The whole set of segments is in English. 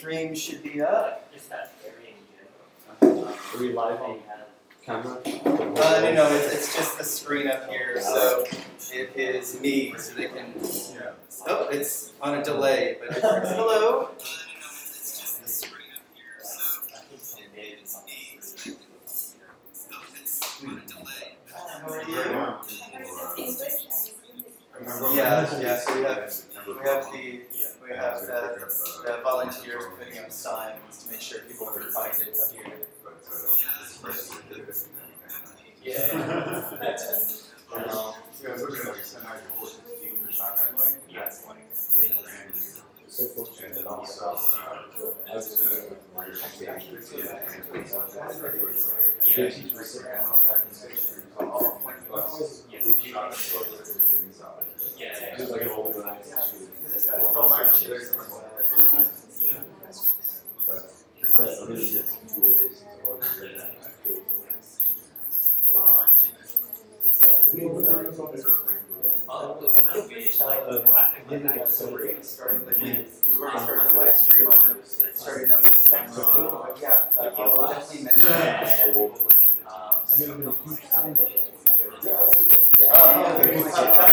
stream should be up. Just that area in general. Are we live on camera? No, it's just the screen up here, so it is me, so they can. Oh, it's on a delay, but it's hello. How are you? Yeah. So we have the volunteers putting up signs to make sure people can find it up here.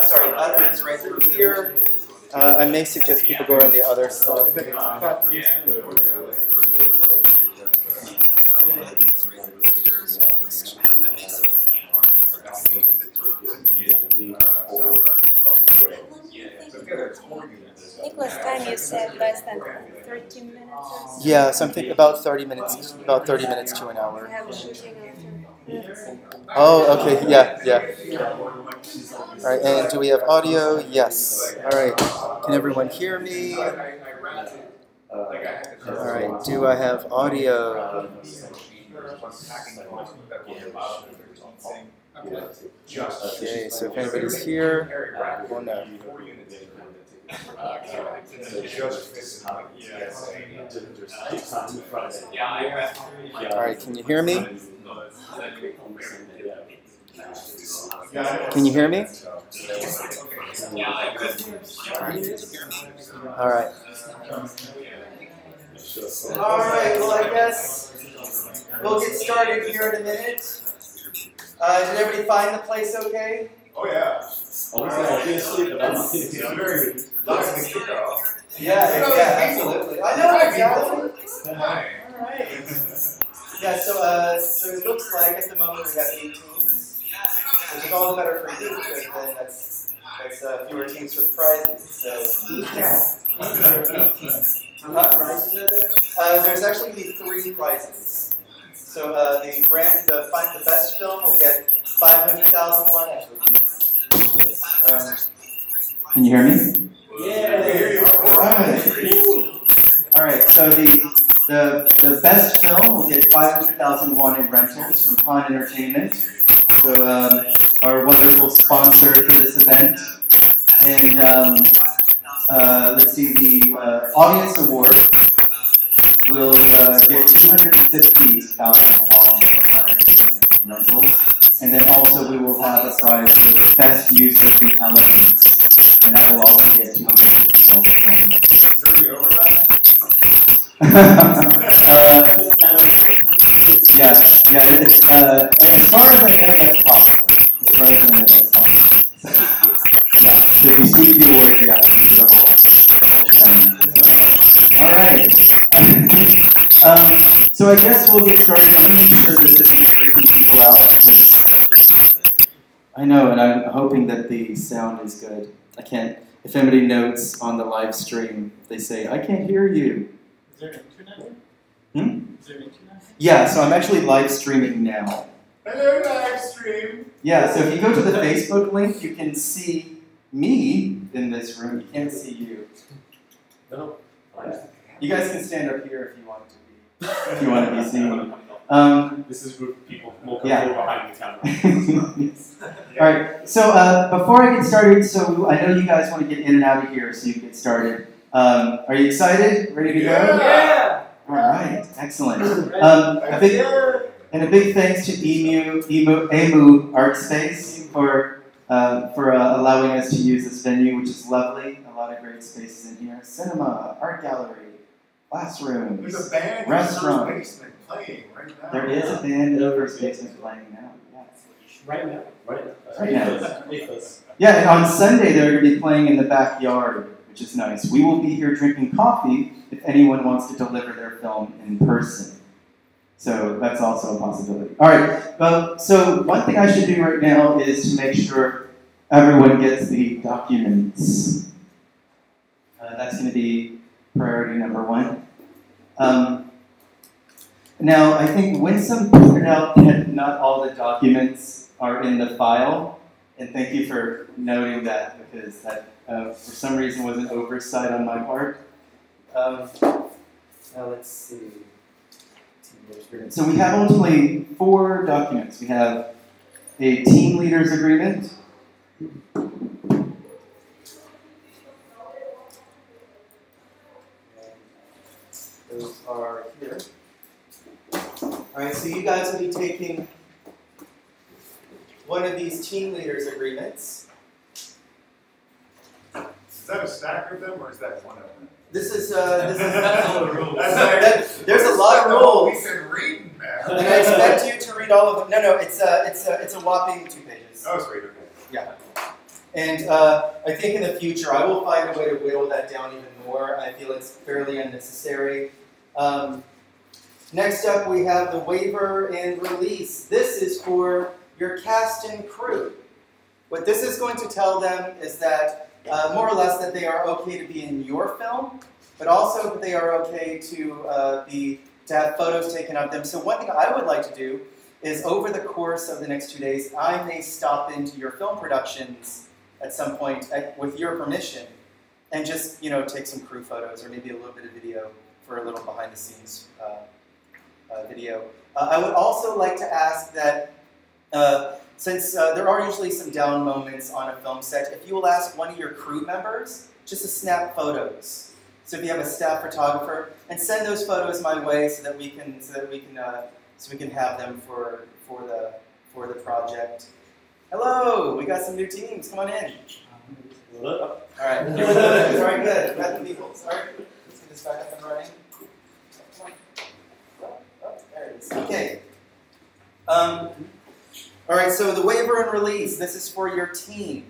Sorry, bathrooms right through here. I may suggest people go on the other side. Nicholas, time you said less than 13 minutes or so? Yeah, something about 30 minutes to an hour. We have a shooting after. Oh, okay, yeah. All right, and do we have audio? Yes. All right, can everyone hear me? All right, do I have audio? Okay, so if anybody's here, or no. All right, can you hear me? Can you hear me? All right. All right, well, I guess we'll get started here in a minute. Did everybody find the place okay? Oh, yeah. Yeah, absolutely. I know, exactly. All right. Yeah, so it looks like at the moment we have 8 teams, which is all the better for you because then that's fewer teams for the prizes. So, there's actually going to be 3 prizes. So the best film will get 500,000 won. Actually, can you hear me? Yeah. All right. So the best film will get 500,000 won in rentals from Han Entertainment. So our wonderful sponsor for this event. And let's see, the audience award will get 250,000 won from Han Entertainment in rentals. And then also we will have a prize for the best use of the elements. And that will also get 250,000 won. Is there any overlap? It's, as far as I know, that's possible. So if you sweep the award, you get the whole thing. All right. So I guess we'll get started. I'm going to make sure this isn't freaking people out because I know, and I'm hoping that the sound is good. I can't. If anybody notes on the live stream, they say I can't hear you. Is there an internet here? Is there an internet? Yeah, so I'm actually live streaming now. Hello, live stream. Yeah, so if you go to the Facebook link, you can see me in this room. You can't see you. No. You guys can stand up here if you want to be seen. This is group people more comfortable behind the camera. All right. So before I get started, so I know you guys want to get in and out of here, so you can get started. Are you excited? Ready to go? Yeah. All right. Excellent. A big thanks to EMU Art Space for allowing us to use this venue, which is lovely. A lot of great spaces in here. Cinema, art gallery, classrooms, There's a band in the restaurants. first basement playing right now. There is a band in the first basement playing now. Yes. Right now. Right now. Athos. Yeah, and on Sunday they're going to be playing in the backyard, which is nice. We will be here drinking coffee if anyone wants to deliver their film in person. So that's also a possibility. All right, so one thing I should do right now is to make sure everyone gets the documents. That's going to be priority number one. Now, I think Winsome pointed out that not all the documents are in the file, and thank you for noting that, because that, for some reason, was an oversight on my part. Now let's see. So we have ultimately 4 documents. We have a team leaders agreement. Those are here. All right, so you guys will be taking one of these team leaders agreements. Is that a stack of them or is that one of them? This is That's there's a lot of rules. We've been reading, man. And I expect you to read all of them. No, it's a whopping 2 pages. Oh, sweet, okay. Yeah. And I think in the future I will find a way to whittle that down even more. I feel it's fairly unnecessary. Next up we have the waiver and release. This is for your cast and crew. What this is going to tell them is that more or less that they are okay to be in your film, but also that they are okay to have photos taken of them. So one thing I would like to do is over the course of the next 2 days, I may stop into your film productions at some point with your permission and just take some crew photos or maybe a little bit of video for a little behind the scenes video. I would also like to ask that since there are usually some down moments on a film set, if you will ask one of your crew members just to snap photos. So if you have a staff photographer, and send those photos my way so that we can have them for the project. Hello, we got some new teams. Come on in. All right. Very good. Got the people. Sorry. Let's get this back up and running. Oh, there it is. Okay. All right, so the waiver and release, this is for your team.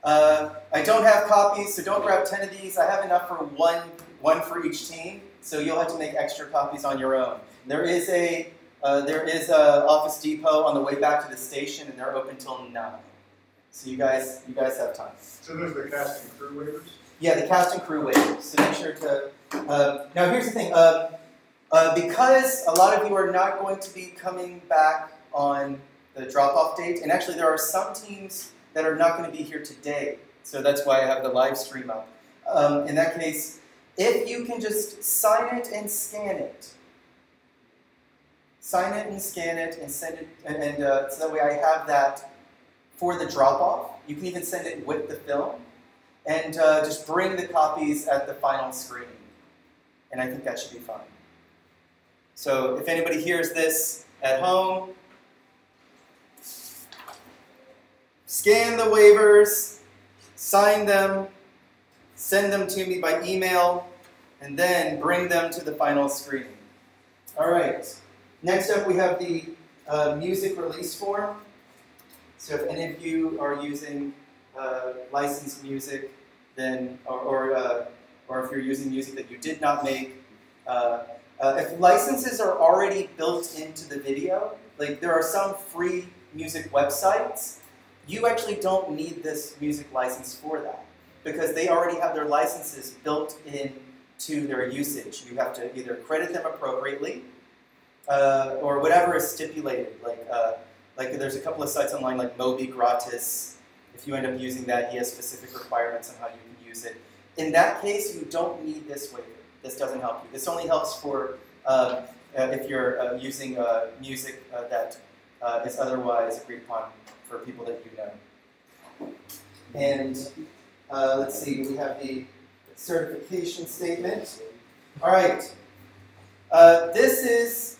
I don't have copies, so don't grab 10 of these. I have enough for one for each team, so you'll have to make extra copies on your own. There is a Office Depot on the way back to the station, and they're open till 9. So you guys have time. So there's the cast and crew waivers? Yeah, the cast and crew waivers. So make sure to. Now here's the thing. Because a lot of you are not going to be coming back on the drop-off date, and actually there are some teams that are not going to be here today, so that's why I have the live stream up. In that case, if you can just sign it and scan it. Sign it and scan it and send it, and so that way I have that for the drop-off. You can even send it with the film, and just bring the copies at the final screening. And I think that should be fine. So if anybody hears this at home, scan the waivers, sign them, send them to me by email, and then bring them to the final screening. All right. Next up, we have the music release form. So if any of you are using licensed music, then, or if you're using music that you did not make, if licenses are already built into the video, like there are some free music websites, you actually don't need this music license for that because they already have their licenses built into their usage. You have to either credit them appropriately or whatever is stipulated. Like there's a couple of sites online like Moby Gratis. If you end up using that, he has specific requirements on how you can use it. In that case, you don't need this waiver. This doesn't help you. This only helps for if you're using music that is otherwise agreed upon for people that you know. And let's see, we have the certification statement. All right. This is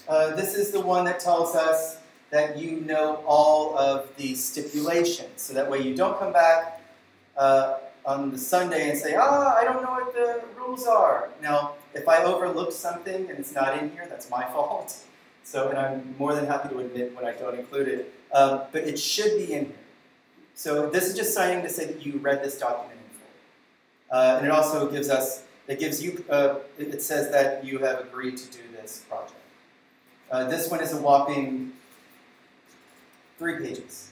the one that tells us that you know all of the stipulations. So that way you don't come back on the Sunday and say, I don't know what the rules are. Now, if I overlooked something and it's not in here, that's my fault. So, and I'm more than happy to admit when I don't include it. But it should be in here. So this is just signing to say that you read this document in full. And it also gives us, it says that you have agreed to do this project. This one is a whopping 3 pages.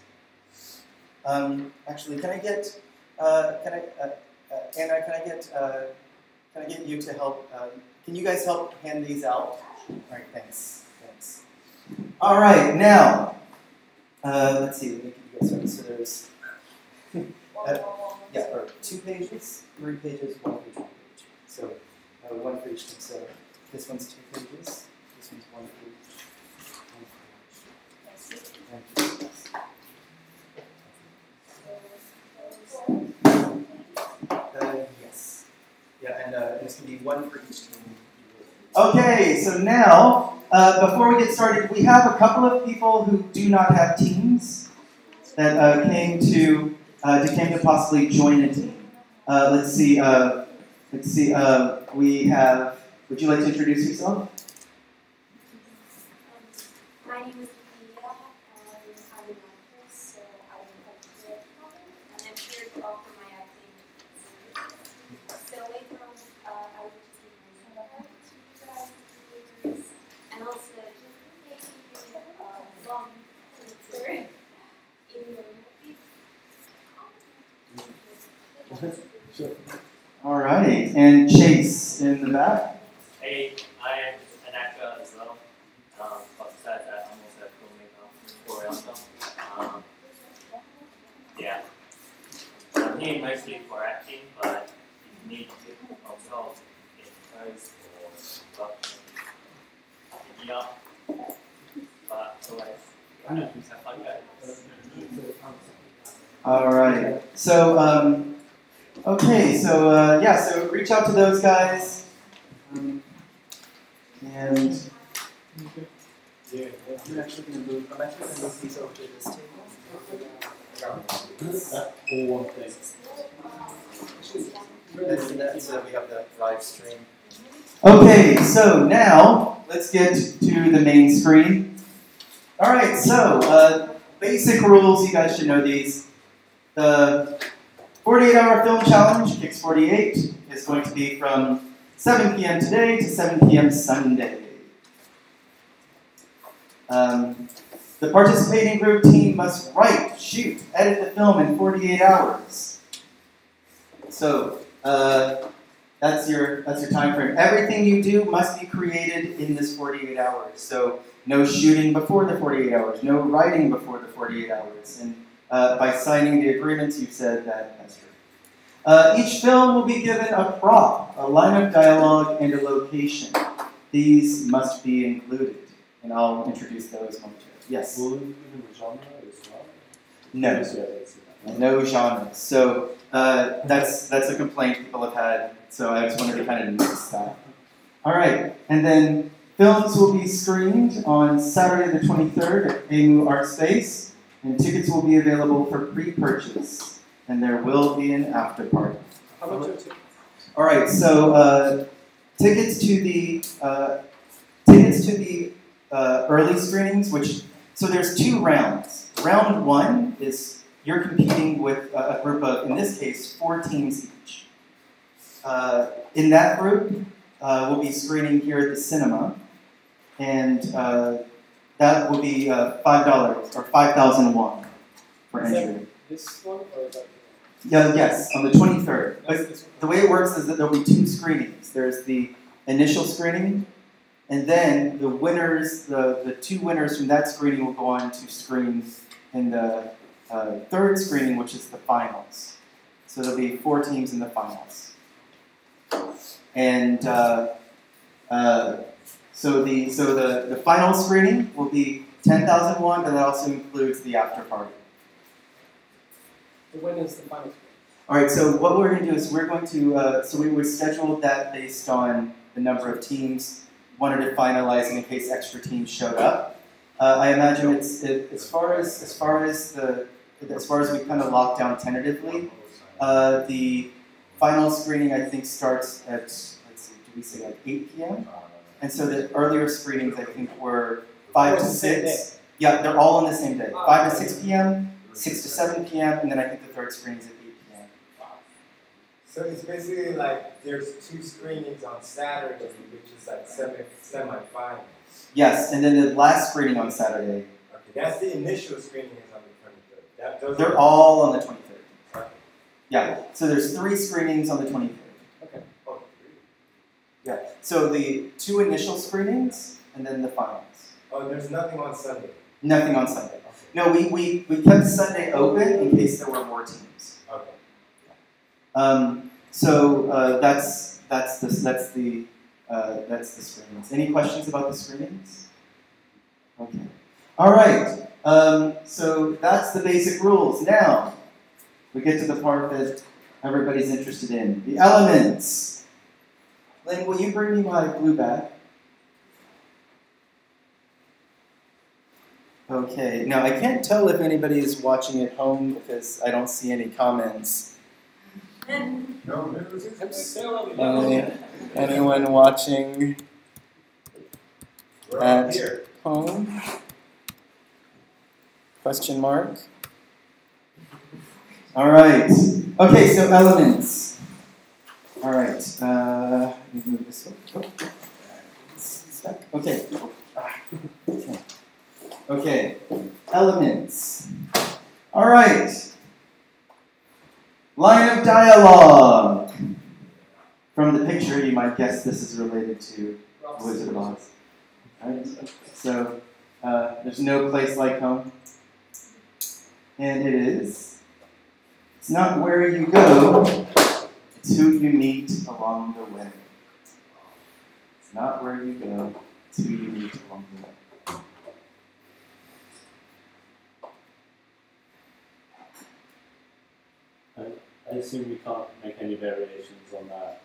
Actually, can I get, Anna, can I get you to help, can you guys help hand these out? All right, thanks. All right, now, let's see, let me give you guys started. So there's, or 2 pages, 3 pages, 1 page, 1 page. So 1 for each team. So this one's 2 pages, this one's 1 page. Yes. Yeah, and this can be 1 for each team. Okay, so now, before we get started, we have a couple of people who do not have teams that came to possibly join a team. Let's see. We have. Would you like to introduce yourself? My name is Leah, and I'm an actress, so I am a and I'm here to offer my acting. So later on, I will take my and also just making long picture in the movie. All right, and Chase in the back. Hey, I am an actor as well. But besides that, I'm also a filmmaker for also. Yeah. I'm here mostly for acting, but if you need to also get post or production, hit me up. But otherwise, have fun, guys. All right. So, okay. So, so reach out to those guys. And I'm actually going to move these over to this table. All one thing. So we have the live stream. Okay, so now let's get to the main screen. All right, so basic rules, you guys should know these. The 48-hour film challenge, KIX48, is going to be from 7 p.m. today to 7 p.m. Sunday. The participating group team must write, shoot, edit the film in 48 hours. So that's your time frame. Everything you do must be created in this 48 hours. So no shooting before the 48 hours, no writing before the 48 hours. And by signing the agreements, you've said that that's true. Each film will be given a prop, a line of dialogue, and a location. These must be included, and I'll introduce those momentarily. Yes? Will you include a genre as well? No. No genres. So that's a complaint people have had, so I just wanted to kind of mix that. All right, and then films will be screened on Saturday the 23rd at AMU Art Space, and tickets will be available for pre-purchase, and there will be an after party. How much are tickets? All right, so tickets to the early screenings, so there's 2 rounds. Round 1 is you're competing with a group of, in this case, 4 teams each. In that group, we'll be screening here at the cinema, and that will be $5 or 5,001 for entry. This one or that? Yeah, yes, on the 23rd. But the way it works is that there'll be 2 screenings. There's the initial screening, and then the winners, the 2 winners from that screening will go on to screen in the 3rd screening, which is the finals. So there'll be 4 teams in the finals. And so the final screening will be 10,001, but that also includes the after party. When is the final screen? All right, so what we're going to do is we're going to, so we would schedule that based on the number of teams, wanted to finalize in case extra teams showed up. I imagine as far as we kind of locked down tentatively, The final screening, I think, starts at, let's see, did we say like 8 p.m.? And so the earlier screenings, I think, were 5 to 6. Yeah, they're all on the same day. 5 to 6 p.m., 6 to 7 p.m., and then I think the third screening is at 8 p.m. So it's basically like there's 2 screenings on Saturday, which is like semi-finals. Yes, and then the last screening on Saturday. Okay, that's the initial screening is on the 23rd. They're all on the 23rd. Okay. Yeah, so there's 3 screenings on the 23rd. Okay. Oh, 3. Yeah, so the 2 initial screenings, and then the finals. Oh, there's nothing on Sunday? Nothing on Sunday. No, we kept Sunday open in case there were more teams. Okay. That's the screenings. Any questions about the screenings? Okay. All right. So that's the basic rules. Now we get to the part that everybody's interested in: the elements. Lynn, will you bring me my blue bag? Okay, now I can't tell if anybody is watching at home because I don't see any comments. No news. Anyone watching We're all at here. home? Question mark. All right. Okay, so elements. All right. Let me move this way. Oh. Stuck. Okay. Okay. Okay, elements. All right. Line of dialogue. From the picture, you might guess this is related to Wizard of Oz. Right? So, there's no place like home. And it is. It's not where you go, it's who you meet along the way. It's not where you go, it's who you meet along the way. I assume we can't make any variations on that.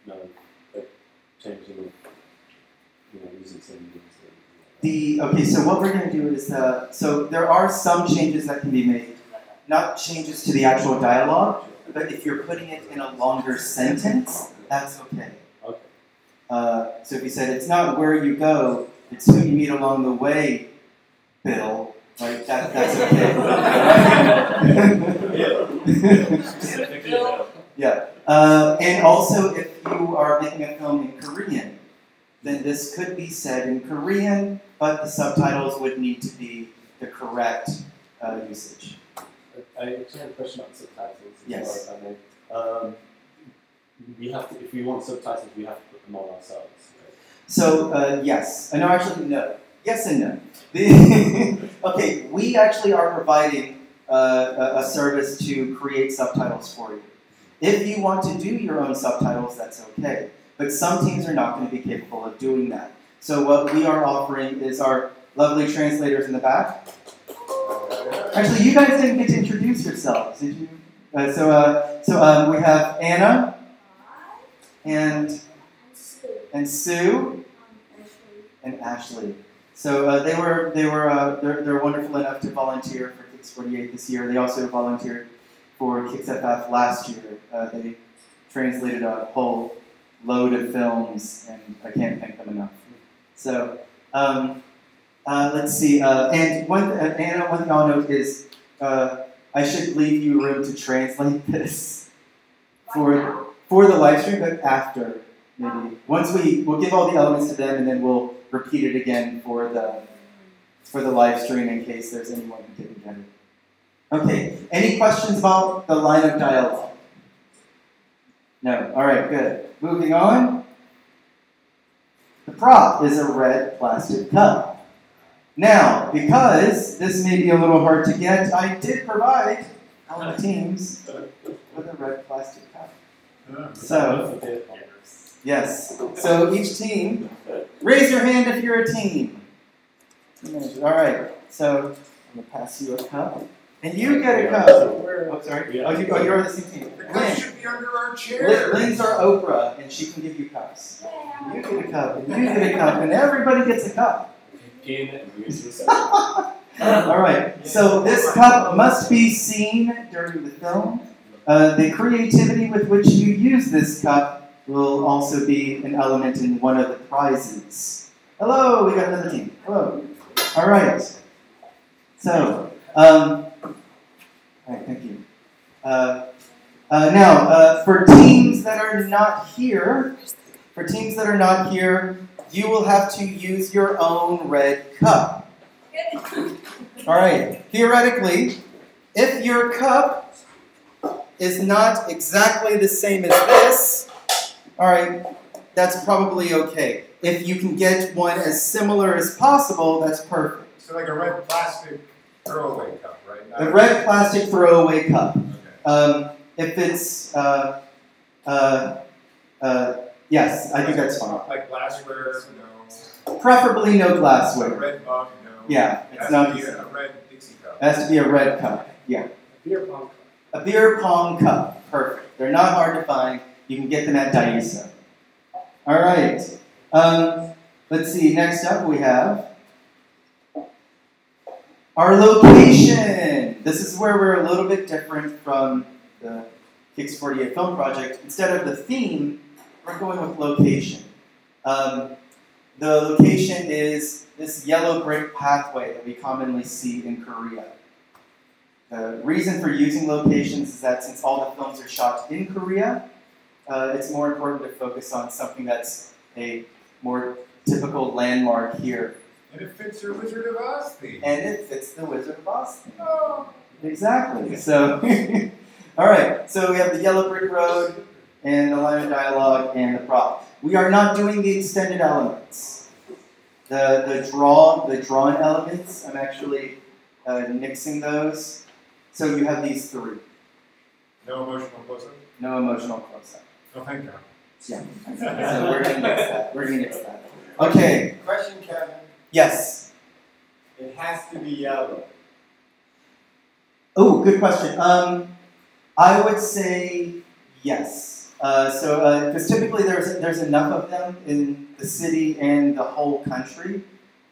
No, like changing of, using symbols. Okay, so what we're going to do is, so there are some changes that can be made. Not changes to the actual dialogue, but if you're putting it in a longer sentence, that's okay. Okay. So if you said, it's not where you go, it's who you meet along the way, Bill. Right? That's okay. Yeah. And also, if you are making a film in Korean, then this could be said in Korean, but the subtitles would need to be the correct usage. I actually have a question about subtitles. Yes. We have to, if we want subtitles, we have to put them on ourselves. Right? So yes. No, actually no. Yes and no. Okay, we actually are providing a service to create subtitles for you. If you want to do your own subtitles, that's okay. But some teams are not going to be capable of doing that. So what we are offering is our lovely translators in the back. Actually, you guys didn't get to introduce yourselves, did you? So we have Anna and Sue and Ashley. So they're wonderful enough to volunteer for KIX48 this year. They also volunteered for KIXFF last year. They translated a whole load of films, and I can't thank them enough. So let's see. And Anna, one thing I'll note is I should leave you room to translate this for the live stream, but after maybe once we'll give all the elements to them, and then we'll repeat it again for the live stream in case there's anyone who didn't get it. Okay, any questions about the line of dialogue? No? All right, good. Moving on. The prop is a red plastic cup. Now, because this may be a little hard to get, I did provide all the teams with a red plastic cup. So, yes. So each team, raise your hand if you're a team. All right. So I'm gonna pass you a cup, and you get a cup. Oh, sorry. Oh, you're on the same team. The cup should be under our chair. Lynn's our Oprah, and she can give you cups. You get a cup, and you get a cup, and everybody gets a cup. All right. So this cup must be seen during the film. the creativity with which you use this cup will also be an element in one of the prizes. Hello, we got another team. Hello. All right. So, all right, thank you. Now, for teams that are not here, you will have to use your own red cup. All right. Theoretically, if your cup is not exactly the same as this, all right, that's probably okay. If you can get one as similar as possible, that's perfect. So like a red plastic throwaway cup, right? The red plastic throwaway cup. Okay. If it's, yes, I think that's fine. Like glassware, no. Preferably no A glassware. red mug, no. Yeah, It it's has not. to be a red Dixie cup. It has to be a red cup. Yeah. Beer pong cup. A beer pong cup. Perfect. They're not hard to find. You can get them at Daiso. All right. Let's see. Next up, we have our location. This is where we're a little bit different from the KIX48 film project. Instead of the theme, we're going with location. The location is this yellow brick pathway that we commonly see in Korea. The reason for using locations is that since all the films are shot in Korea, it's more important to focus on something that's a more typical landmark here. And it fits your Wizard of Oz theme. And it fits the Wizard of Oz theme. Oh. Exactly. So, all right. So we have the yellow brick road, and the line of dialogue, and the prop. We are not doing the extended elements. The drawn elements, I'm actually nixing those. So you have these three. No emotional close-up? No emotional close-up. Oh, thank God. Yeah. So we're going to nix that. We're going to nix that. Okay. Question, Kevin. Yes. It has to be yellow. Oh, good question. I would say yes. Because typically there's enough of them in the city and the whole country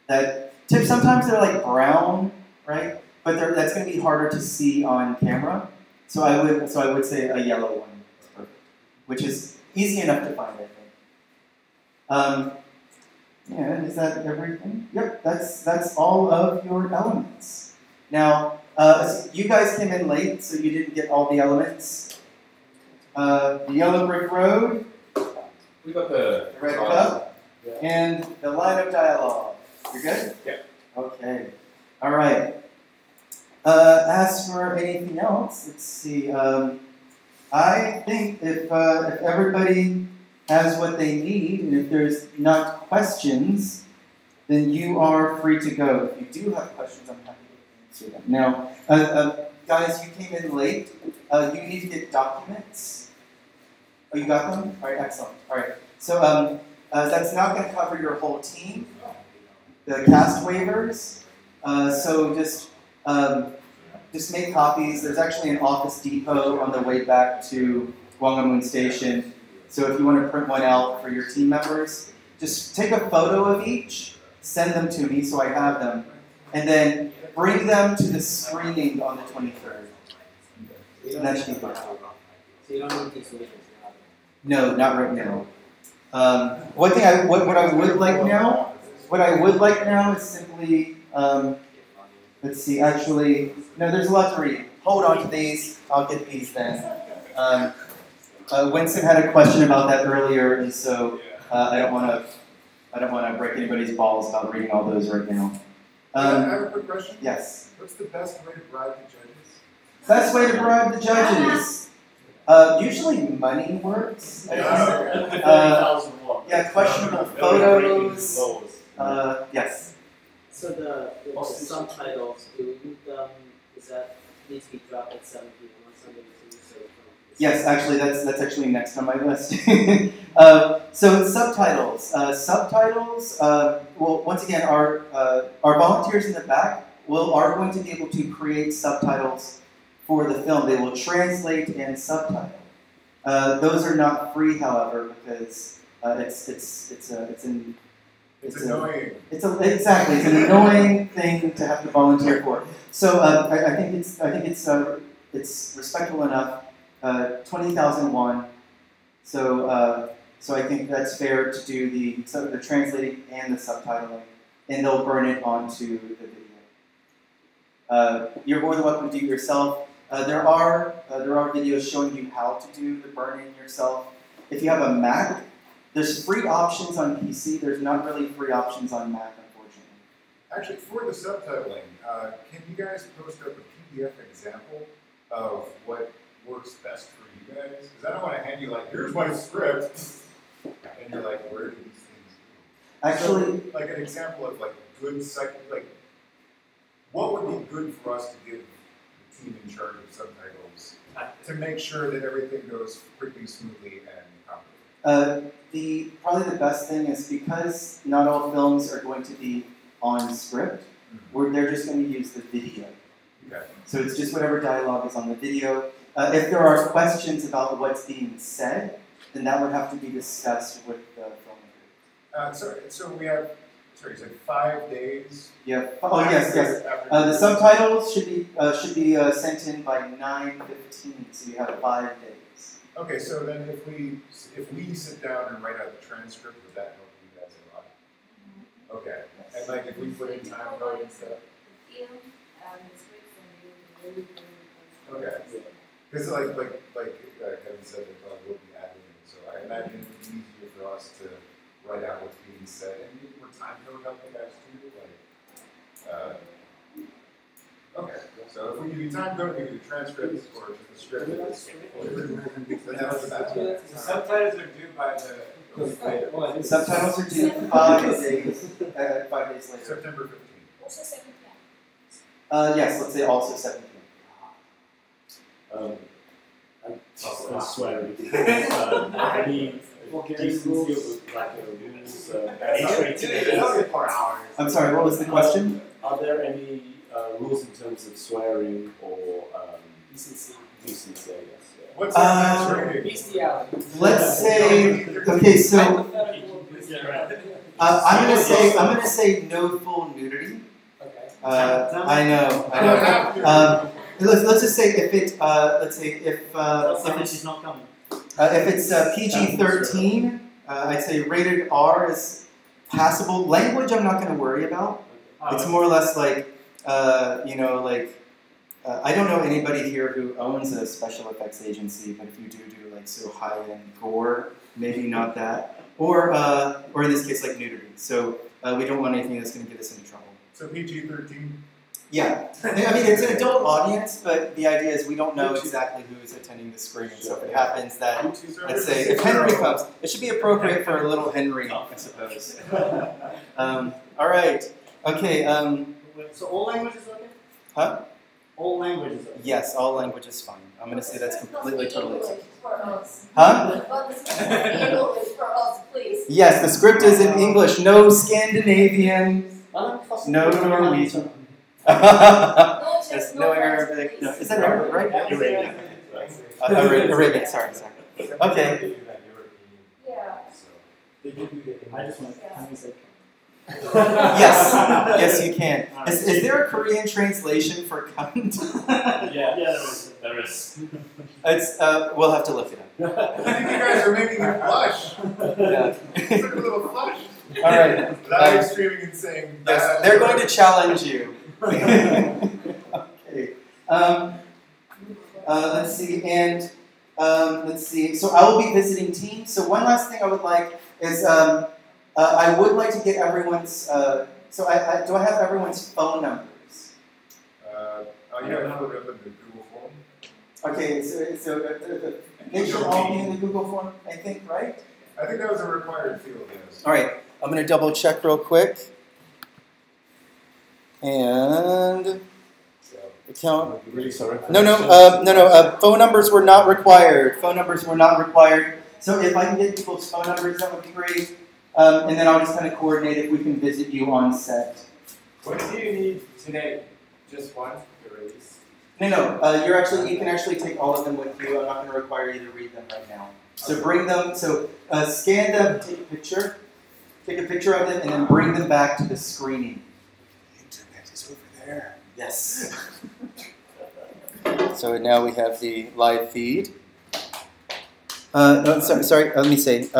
that sometimes they're like brown, right? But that's going to be harder to see on camera. So I would say a yellow one is perfect, which is easy enough to find, I think. Yeah, is that everything? Yep, that's all of your elements. Now, you guys came in late, so you didn't get all the elements. The yellow brick road, We got the red cup, and the line of dialogue. You're good? Yeah. Okay. All right. As for anything else, let's see. I think if everybody has what they need, and if there's not questions, then you are free to go. If you do have questions, I'm happy to answer them. Now, guys, you came in late. You need to get documents. Oh, you got them? All right, excellent. All right. So that's not going to cover your whole team. The cast waivers. So just make copies. There's actually an Office Depot on the way back to Gwanghwamun Station. So if you want to print one out for your team members, just take a photo of each, send them to me so I have them, and then bring them to the screening on the 23rd. And that should be fine. So you don't need these waivers now? No, not right now. What I would like now is simply, let's see, actually, no, there's a lot to read. Hold on to these, I'll get these then. Winston had a question about that earlier, and so I don't want to break anybody's balls about reading all those right now. I have a quick question. Yes. What's the best way to bribe the judges? Best way to bribe the judges. Usually money works. Yeah, questionable photos. Yes. So the subtitles, is that needs to be dropped at 7 p.m. on Sunday? Yes, actually, that's actually next on my list. So subtitles. Well, once again, our volunteers in the back are going to be able to create subtitles for the film. They will translate and subtitle. Those are not free, however, because it's annoying. It's an annoying thing to have to volunteer for. So I think it's respectful enough 20,001. So so I think that's fair to do the translating and the subtitling, and they'll burn it onto the video. You're more than welcome to do it yourself. There are videos showing you how to do the burn-in yourself. If you have a Mac, there's free options on PC. There's not really free options on Mac, unfortunately. Actually, for the subtitling, can you guys post up a PDF example of what works best for you guys? Because I don't want to hand you like, here's my script, and you're like, where do these things go? Actually, so, like an example of like good what would be good for us to give the team in charge of subtitles to make sure that everything goes quickly, smoothly, and properly? Probably the best thing is because not all films are going to be on script, they're just going to use the video. Okay. So it's just whatever dialogue is on the video. If there are questions about what's being said, then that would have to be discussed with the filmmaker. So we have, you said 5 days? Yeah. Oh, yes. The subtitles should be sent in by 9:15, so you have 5 days. Okay, so then if we sit down and write out the transcript, would that help you guys a lot? Okay, and like if we put in time code and stuff. Okay, because like Kevin said, there probably will be admin, so I imagine it would be easier for us to write out what's being said, and maybe more time code help you guys too. Okay, so if we give you time code, we give you transcripts or just the script. Then that's that. The subtitles are due by the. Subtitles are due 5 days. 5 days later. September 15th. Also 7 p.m. Yes, let's say also 7 p.m. I swear, any decency of like rules? I'm sorry, what was the question? Are there any rules in terms of swearing or decency? Decency, I guess. Yeah. What's our next rating? Bestiality. Let's say, okay, so I'm gonna say no full nudity. Okay. I know. Let's just say if it if it's PG-13, I'd say rated R is passable. Language I'm not going to worry about. It's more or less like I don't know anybody here who owns a special effects agency, but if you do like so high-end gore, maybe not that, or in this case like nudity. So we don't want anything that's going to get us into trouble. So PG-13. Yeah, I mean it's an adult audience, but the idea is we don't know exactly who's attending the screening. So if it happens that, let's say, if Henry comes, it should be appropriate for a little Henry, I suppose. All right, okay. So all languages okay? Huh? All languages okay? Yes, all languages fine. I'm going to say that's completely, totally acceptable. For us. Huh? But the script in English for us, please. Yes, the script is in English. No Scandinavian. No Norwegian. There's no Arabic. No, is that Arabic, right? Arabian. Arabian, sorry. Okay. Yeah. I just want to say. Yes, you can. Is there a Korean translation for cunt? Yeah, there is. It's we'll have to look it up. I think you guys are making me blush. Yeah. It's like a little flush. All right. Live streaming and saying. Yes, they're going to challenge you. Okay. Let's see, and let's see. So I will be visiting teams. So one last thing I would like is I would like to get everyone's. So do I have everyone's phone numbers? Yeah, put it up in the Google form. Okay, so they should all be in the Google form, I think, right? I think that was a required field, yes. All right, I'm going to double check real quick. And account. Really sorry. No. Phone numbers were not required. Phone numbers were not required. So if I can get people's phone numbers, that would be great. And then I'll just kind of coordinate if we can visit you on set. What do you need today? Just one to release? No. You can actually take all of them with you. I'm not going to require you to read them right now. So bring them. So scan them. Take a picture. Take a picture of them, and then bring them back to the screening. There. Yes. So now we have the live feed. No, sorry, let me see.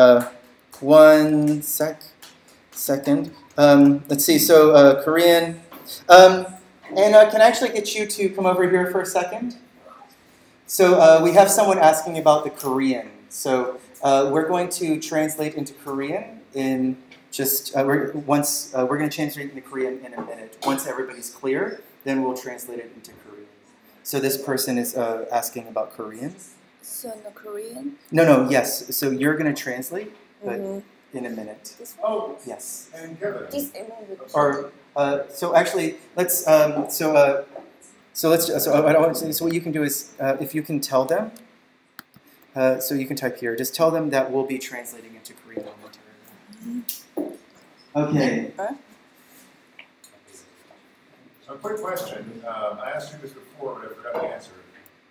One second. Let's see, so Korean. Anna, can I actually get you to come over here for a second? So we have someone asking about the Korean. So we're going to translate into Korean in just, we're going to translate into Korean in a minute. Once everybody's clear, then we'll translate it into Korean. So this person is asking about Korean. So no Korean? No, yes. So you're going to translate, but in a minute. This one? Oh, Yes. and Kevin. This Or so actually, let's so what you can do is if you can tell them, so you can type here. Just tell them that we'll be translating into Korean momentarily. Okay. So a quick question. I asked you this before, but I forgot to answer it.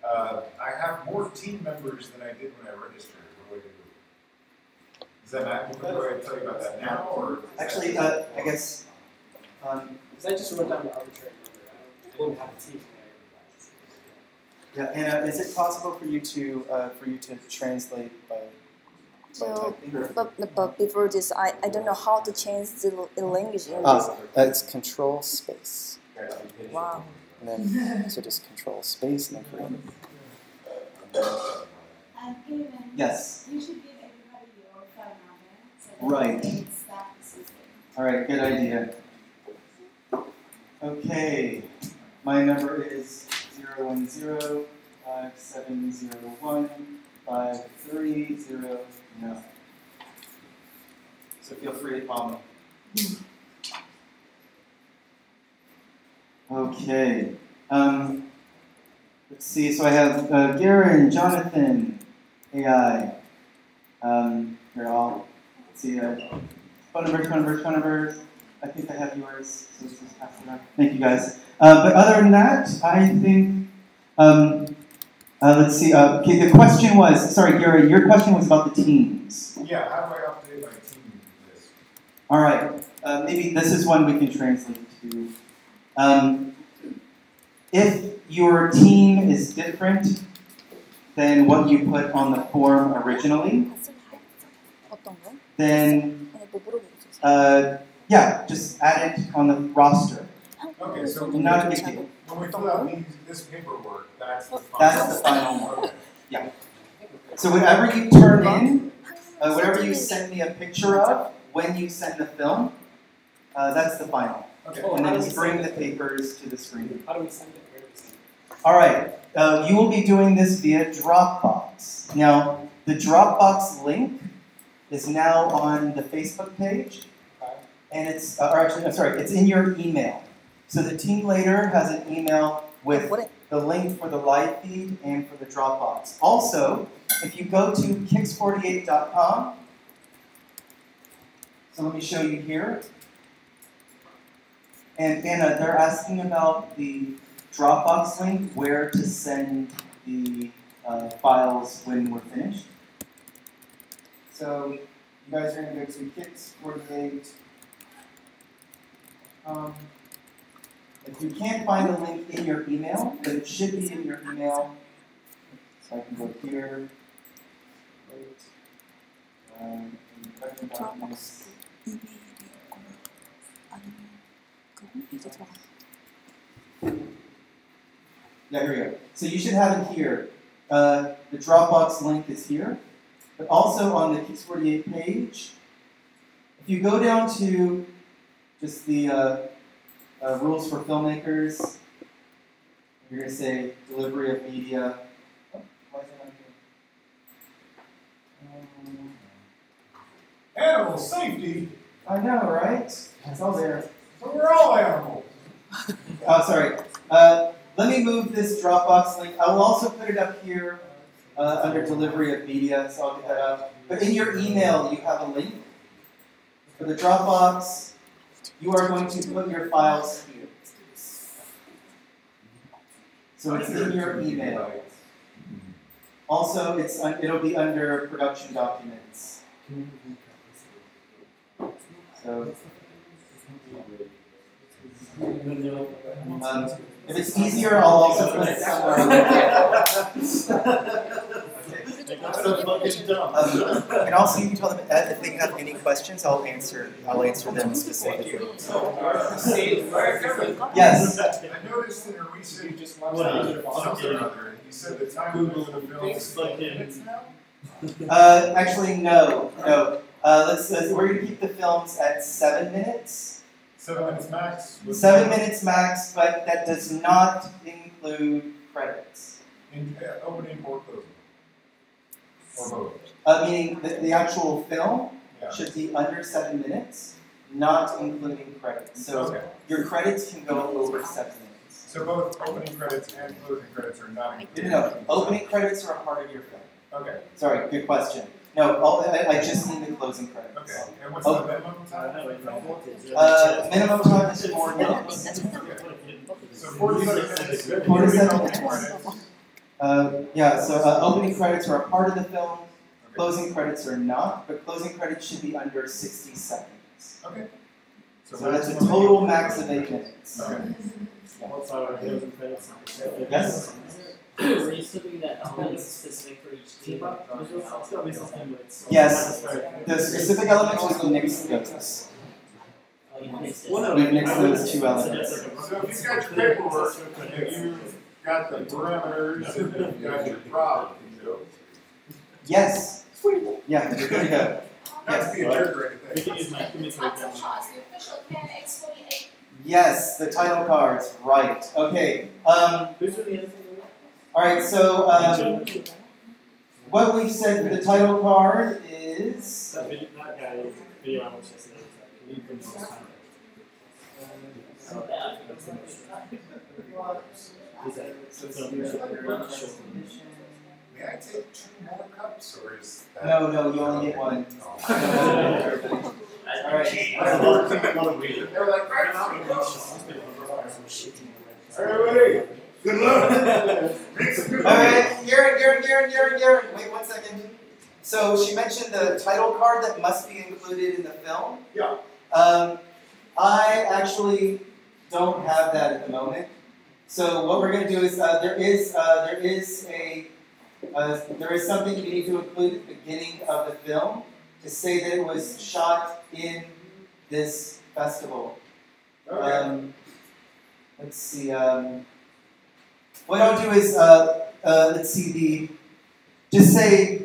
I have more team members than I did when I registered. What do I do? Is that not? Do I tell you about that now, or Actually, I guess. Because I just wrote down the arbitrary number. I didn't have a team. Yeah, and is it possible for you to translate by So, typing? but before this, I don't know how to change the language in this. It's control space. Wow. And then so just control space and then Korean. Yes. You should give everybody your phone number. So that Right. it's that specific. All right, good idea. Okay, my number is 010-5701-5309. So feel free to call me. Okay. Let's see. So I have Garen, Jonathan, AI. They're all. Let's see. Phone numbers. I think I have yours. So let's just pass it on. Thank you, guys. But other than that, I think. Let's see. Okay. The question was. Sorry, Gary. Your question was about the teams. yeah, how do I update my team with this? All right. Maybe this is one we can translate to. If your team is different than what you put on the form originally, 어떤 거? then 뭐 물어보고 yeah, just add it on the roster. Okay, so Not a big deal. when we fill out this paperwork, that's the final. That's the final. Okay. Yeah. So whatever you turn in, whatever you send me a picture of when you send the film, that's the final. Okay. And then just bring the papers to the screen. How do we send it? Where do we send it? All right, you will be doing this via Dropbox. Now, the Dropbox link is now on the Facebook page, and it's, it's in your email. So the team leader has an email with the link for the live feed and for the Dropbox. Also, if you go to KIX48.com, so let me show you here. And Anna, they're asking about the Dropbox link, where to send the files when we're finished. So you guys are going to go to KIX48. If you can't find the link in your email, but it should be in your email. So I can go here. Documents. Yeah, here we go. So you should have it here. The Dropbox link is here, but also on the KIX48 page. If you go down to just the rules for filmmakers, you're going to say delivery of media. Oh, why is that not here? Animal safety. I know, right? It's all there. So we're all animals. Oh, sorry. Let me move this Dropbox link. I will also put it up here under delivery of media, so I'll get that up. But in your email, you have a link. For the Dropbox, you are going to put your files here. So it's in your email. Also, it'll be under production documents. So, if it's easier, I'll also put it somewhere. so fucking dumb. And also, you can tell them if they have any questions, I'll answer them specifically. Yes. I noticed in a recent something or other, you said the time of the film is 12 minutes now? Actually, no. We're gonna keep the films at 7 minutes. 7 minutes max? 7 minutes max, but that does not include credits. In opening or closing? Or both? Meaning the actual film should be under 7 minutes, not including credits. So your credits can go over 7 minutes. So both opening credits and closing credits are not included? No, opening credits are a part of your film. Okay. Sorry, good question. No, I just need the closing credits. Okay. And what's the minimum time? Minimum time is 4 minutes. So 47 minutes. 47 minutes. So opening credits are a part of the film. Closing credits are not, but closing credits should be under 60 seconds. Okay. So that's a total max of 8 minutes. Okay. What's our closing credits? Yes? So you're still doing that elements specific for each team? Yes. The specific elements is next those. Oh, you mixed it. We've mixed those two elements. So if you've got your paperwork, and you've got the parameters, and you've got your problem, Yes. Yeah, you're good to go. not to be a jerk or We anything. can use my image right now. The official KIX48. Yes, the title cards, right. Okay. Who's doing the other thing? All right, so what we've said for the title card is That video I watched yesterday. Can you bring this time? So that. Is that so May I take 2 more cups, or is that? no, you only get one. All right. They're like, everybody, good luck. All right, Garen. Wait 1 second. So she mentioned the title card that must be included in the film. Yeah. I actually don't have that at the moment. So what we're going to do is there is something you need to include at the beginning of the film to say that it was shot in this festival. Okay. Let's see. What I'll do is let's see just say.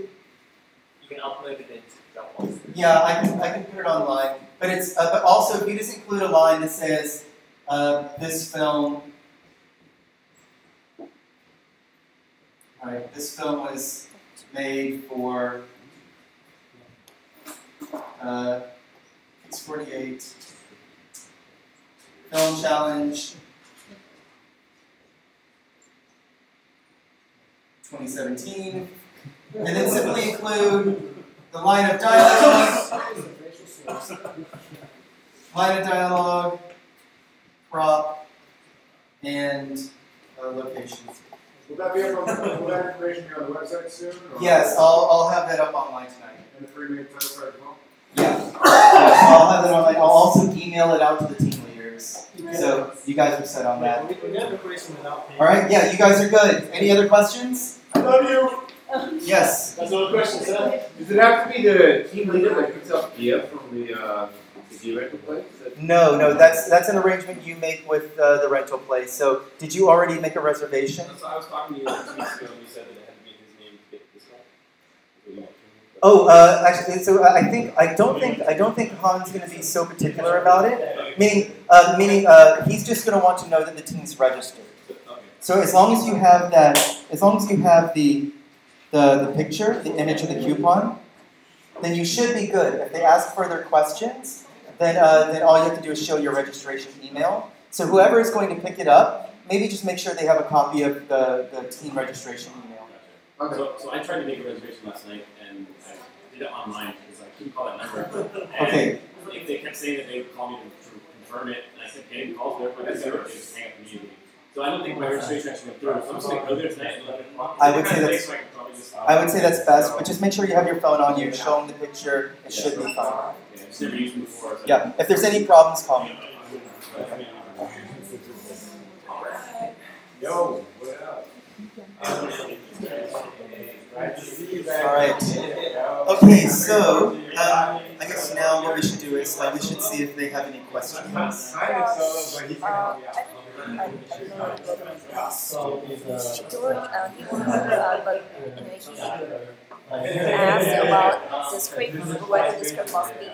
You can upload it into Dropbox. Yeah, I can put it online, but it's but also if you just include a line that says this film. All right, this film was made for KIX48 Film Challenge 2017, and then simply include the line of dialogue, prop, and locations. Will that be up on, will that information be on the website soon? Or? Yes, I'll have that up online tonight. And the 3-minute title card as well? Yeah. I'll have that online. I'll also email it out to the team leaders. So you guys are set on that. All right. Yeah, you guys are good. Any other questions? I love you. Yes. That's all the questions, sir. Does it have to be the team leader that picks up Gia from the rental place? No. That's an arrangement you make with the rental place. So did you already make a reservation? So I was talking to you like 2 weeks ago and you said that it had to be his name to get this one. Oh, actually, so I don't think Han's going to be so particular about it. Meaning, he's just going to want to know that the team's registered. So as long as you have the picture, the image of the coupon, then you should be good. If they ask further questions, then all you have to do is show your registration email. So whoever is going to pick it up, maybe just make sure they have a copy of the team registration email. Okay. So I tried to make a reservation last night and I did it online because I couldn't call that number. And Okay. If they kept saying that they would call me to confirm it, and I said getting calls, therefore they just hang up immediately. So I don't think my registration actually went through. So I'm just going to go there tonight at 11 o'clock. I would say that's best, but just make sure you have your phone on you, show them the picture, it should be fine. Yeah, I've just never used it before. So Yeah, if there's any problems, call me. Yo, what up? Right. All right. Okay, so I guess now what we should do is we should see if they have any questions. Asked about the script, whether the script must be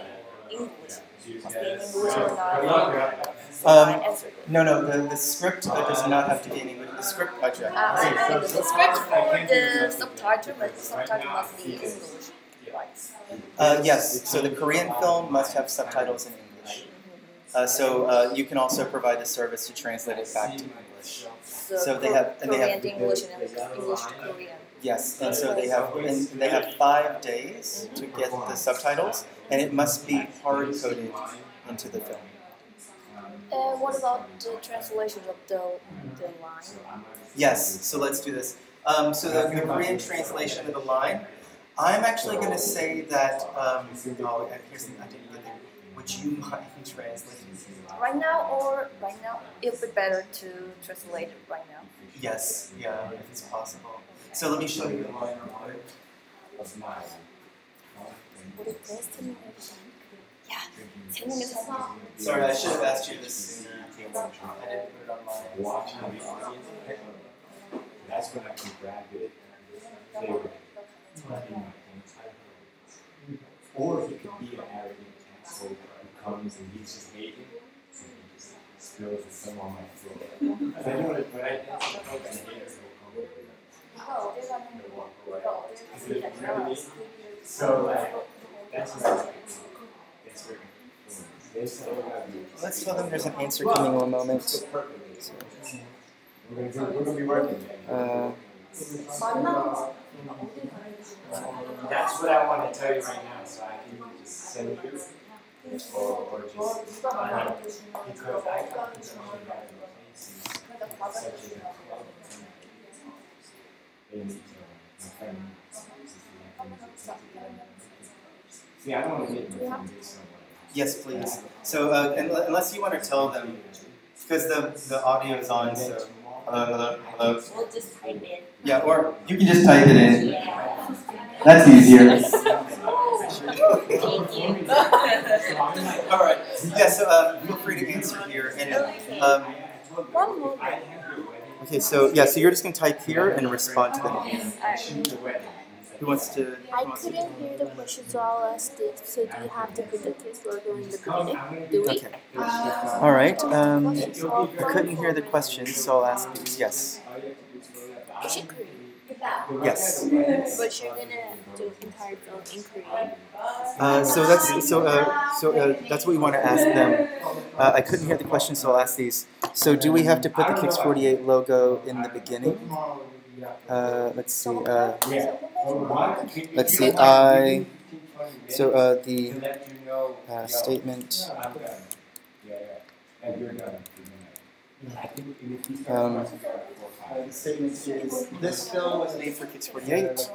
English. Must be in English or not. So I answered. No, the script does not have to be in English. The script project. I mean, the script for the subtitle, but the subtitle must be English. Right. Yes, so the Korean film must have subtitles in English. So you can also provide a service to translate it back to English. So they have Korean to English and English to Korean. Yes, and so they have 5 days to get the subtitles, and it must be hard coded into the film. What about the translation of the line? Yes, so let's do this. So the Korean translation of the line, I'm actually going to say that. Would you mind translating? Right now, it would be better to translate it right now. Yes, yeah, if it's possible. So let me show you the line real quick. Sorry, I should have asked you this sooner. I didn't put it on my Watching the audience, that's when I can grab it. Or he could be an arrogant asshole who comes and he's just hating, and he just spills some on my floor. I know that when I dance the folks and haters will come over. You know what I mean? So like, that's what Let's tell them there's an answer coming in one moment. We're gonna be working. That's what I want to tell you right now, so I can just send you, or just because I got consumption by the places, such as see, I don't want to get them from this somewhere. Yes, please. So unless you want to tell them, because the audio is on, so hello. We'll just type in. Yeah, or you can just type it in. Yeah. That's easier. Thank you. All right. Yeah. So feel free to answer here. And One more. okay. So yeah. So you're just gonna type here and respond to them. Who wants to? I couldn't hear the question, so I'll ask it. So do you have to put the KIX logo in the beginning? Do we? Okay. All right. I couldn't hear the question, so I'll ask these. Yes. Is it Korean? Yes. But you're gonna do the entire film in Korean. So that's what we want to ask them. I couldn't hear the question, so I'll ask these. So do we have to put the KIX48 logo in the beginning? Let's see. Let's see. The statement. The statement is: this film was made for KIX48.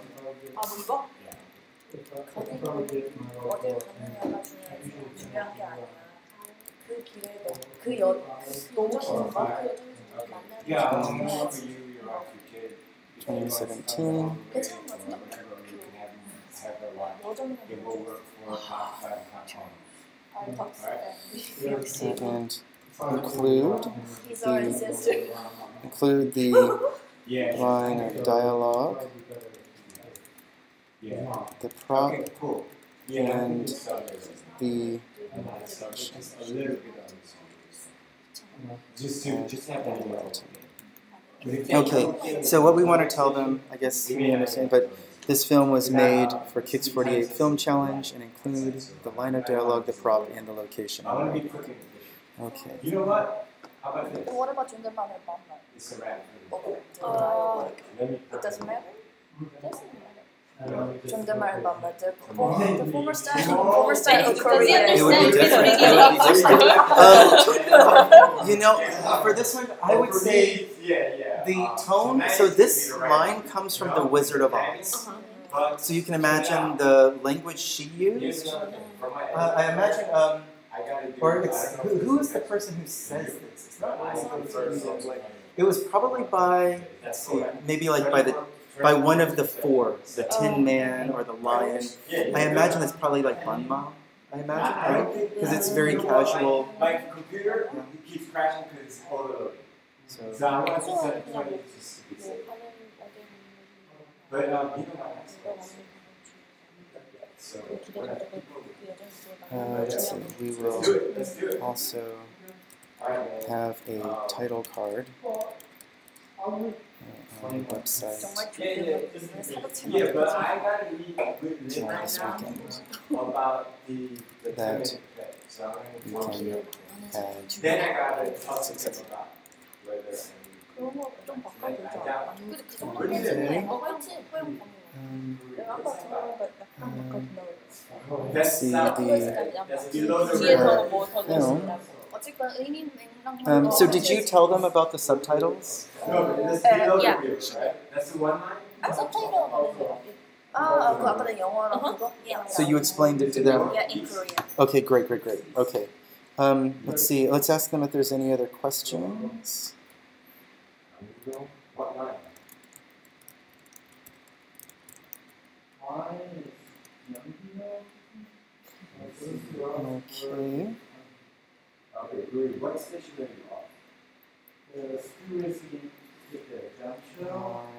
Yeah, for you, you're off your kid. 2017. And include the line of dialogue, the prop, and the okay, so what we want to tell them, I guess we understand, but this film was made for KIX48 Film Challenge and includes the line of dialogue, the prop, and the location. Okay. You know what? How about this? What about 존댓말 and 반말? It's a wrap. It doesn't matter? It doesn't matter. 존댓말 and 반말, the former style of Korean. It would be different. You know, for this one, I would say the tone, so this line comes from The Wizard of Oz. So you can imagine the language she used. I imagine, or it's, who is the person who says this? It's not really, it was probably by, let's see, maybe like by the by one of the four, the Tin Man or the Lion. I imagine it's probably like Banma. I imagine, right? Because it's very casual. My computer keeps crashing because it's overloading. So I want to set it 20 just to be safe. But you know my Xbox. So Let's see. We will also have a title card on the website yeah, but I got to meet with this weekend about the that so you can add. then I got to talk to them about whether 그런 거 좀 바꿔보자. 근데 그거는 Okay. 화이트 포용 내가 아까 그거보다 약간 바꿔준다고 그랬어. Let's see the 뒤에서 뭐더 넣을 수 film. 있다고. 어쨌건 의미는 냉장고. So did you tell them about the subtitles? no, but this yeah. right? That's the one line? 서브타이틀은 그 아까 내 영어랑 그거? Yeah. So you explained it to them? Yeah, in Korean. Okay, great. Okay. Let's see. Let's ask them if there's any other questions. What line? Okay. Okay, great. What station are you on?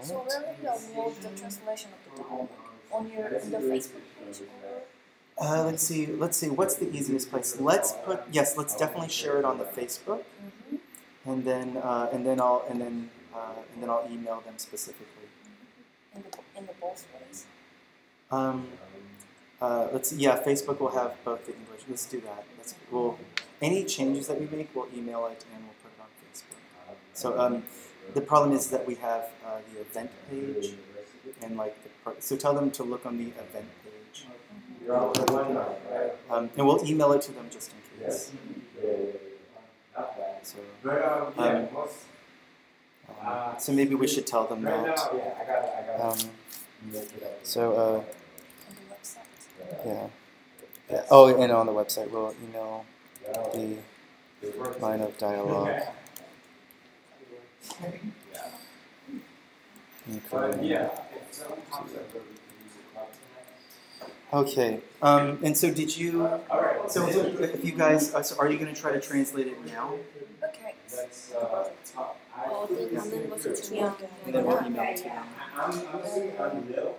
So where will you upload the translation of the document? On your in the Facebook page or? Let's see. What's the easiest place? Let's definitely share it on the Facebook, and then I'll email them specifically. In the both ways. Facebook will have both the English. Let's do that. Any changes that we make, we'll email it and we'll put it on Facebook. So the problem is that we have the event page and so tell them to look on the event page. And we'll email it to them just in case. So maybe we should tell them that. Yeah. Oh, and on the website we'll email the line of dialogue. Okay. And so did you? So if you guys, are you going to try to translate it now? Okay. 어디 가는 것이 중요한 게 And then we'll 아니라 email it to them. I'm assuming I'm Lil.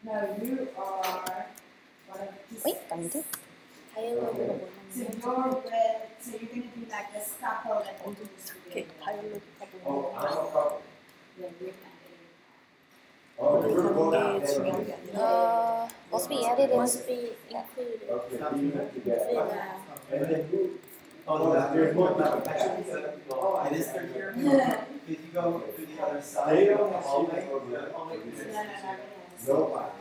No, you are one of the 응? 아닌데? 다이얼로그가 So 뭐냐면 you're with, so you're going to be like the scaffold that will do this. 이렇게 다이얼로그가 Oh, 뭐냐면 I'm a couple. Yeah, you're not getting Oh, 어디 we're going 가는 out 게 there. 중요한 게 아니라 Must be added in. must be included. Okay, you have to get. Yeah. And then who? Oh, there's more. It is through here. If you go to the other side, They the don't hallway, see the hallway is Nobody.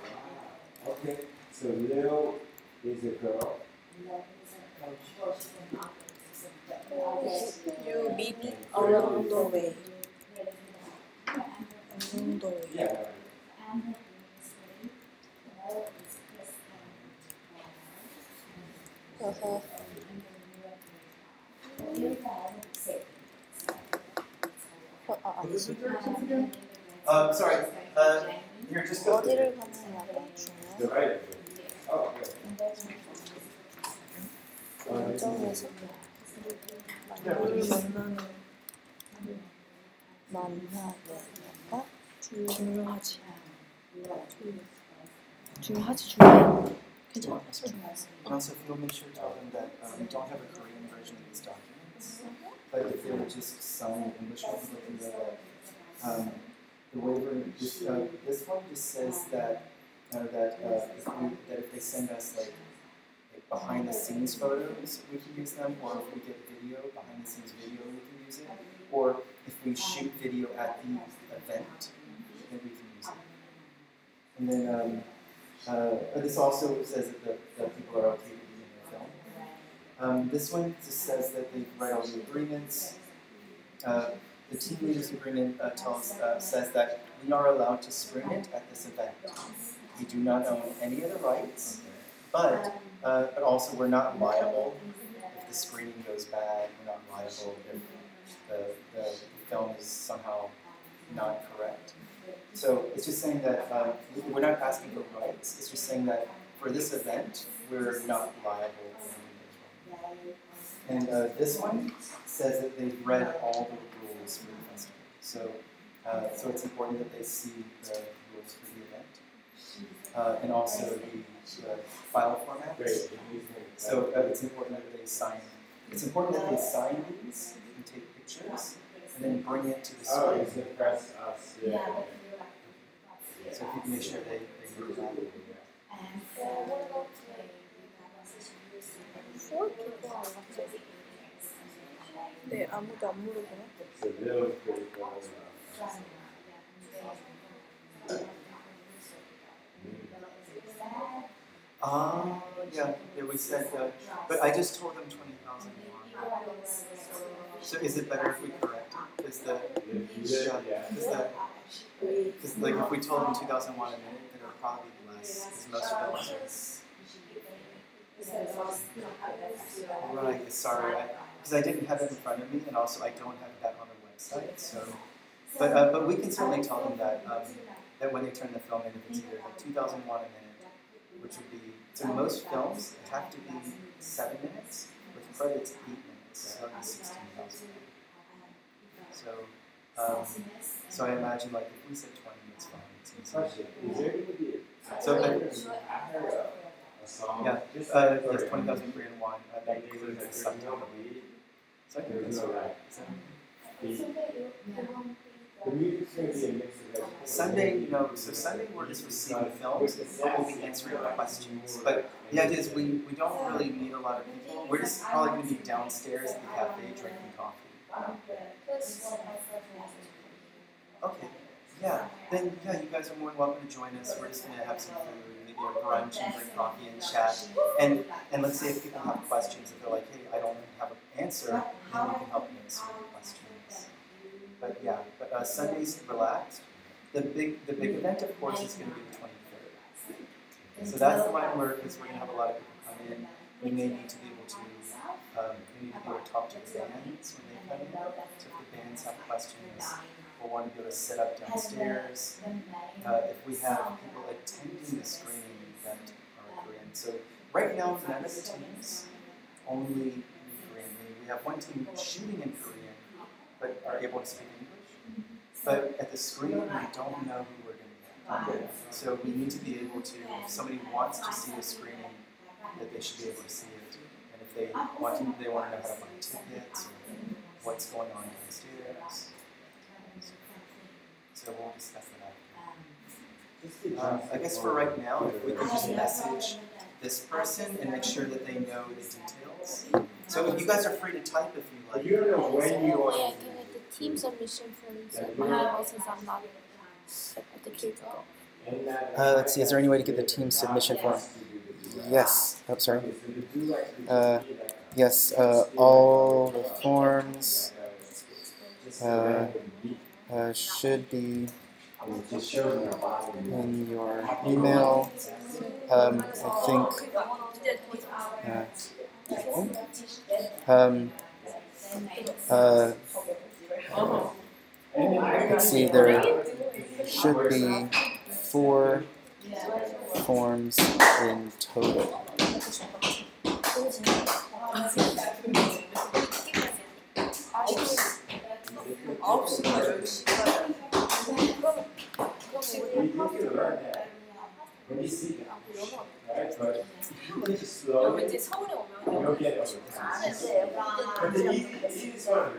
Okay, so Lil is a girl. You meet along the way. Along the way. Yeah. 아니지. Sorry. Here, just go. 어디를 가느냐가 중요해. The right. Oh, okay. 일정에서 만나느냐가 중요하지. 중요해. 괜찮아. And also, if you'll make sure to tell them that we don't have a Korean version of these documents, but if they were just some English ones, let them know that the waiver, this one just says that if they send us like behind the scenes photos, we can use them, or if we get video, behind the scenes video, we can use it, or if we shoot video at the event, then we can use it. And then this also says that people are okay to be in the film. This one just says that they write all the agreements. The team leaders agreement says that we are allowed to screen it at this event. We do not own any of the rights, but also we're not liable if the screening goes bad. We're not liable if the film is somehow not correct. So it's just saying that we're not asking for rights. It's just saying that for this event, we're not liable. And this one says that they've read all the rules for the festival. So it's important that they see the rules for the event. And also the file format. So it's important that they sign. It's important that they sign these and take pictures and then bring it to the screen. So if you can make sure they do that. 네, 아무도 안 물어보네. Yeah, we said, but I just told them 20,000 won. So is it better if we correct it? Because like if we told them 2,000 won a minute, then it would probably be less. Because most films are. Right, sorry, because I didn't have it in front of me, and also I don't have that on the website. So, but we can certainly tell them that that when they turn the film in, if it's either like 2,000 won a minute, which would be, so most films have to be 7 minutes, with credits 8 minutes, so that would be 16,000. So I imagine like if we said 20 minutes, fine. So yeah, yes, 20,000 Korean won, that includes the subtitle. The music's going to be a mix of Sunday, so Sunday we're just receiving films and we'll be answering questions. But the idea is we don't really need a lot of people. We're just probably going to be downstairs at the cafe drinking coffee. Okay, then you guys are more than welcome to join us. We're just going to have some food, maybe a brunch and drink coffee and chat. And let's say if people have questions, if they're like, hey, I don't have an answer, then we can help answer the questions. But Sunday's relaxed. The big event, of course, is going to be the 23rd. So that's the one where, because we're going to have a lot of people come in, we may need to be able to talk to the bands when they come in. So if the bands have questions, we'll want to be able to set up downstairs. If we have people attending the screening event are Korean. So right now, none of the teams, only in Korean. We have one team shooting in Korean, but are able to speak English. But at the screening, we don't know who we're going to get. So we need to be able to, if somebody wants to see a screening, that they should be able to see it. And if they want to know how to buy tickets or what's going on downstairs. So we'll discuss that. I guess for right now, if we can just message this person and make sure that they know the details. So if you guys are free to type if you like. You don't know when you want. Yeah, give it the team submission forms at my email since I'm not at the Kickoff. Let's see, is there any way to get the team submission form? Yes. Oh, sorry. Yes, all the forms should be in your email. I think. Let's see, there should be 4 forms in total. When you see them, right? But really slow, you don't get it. But the easiest one.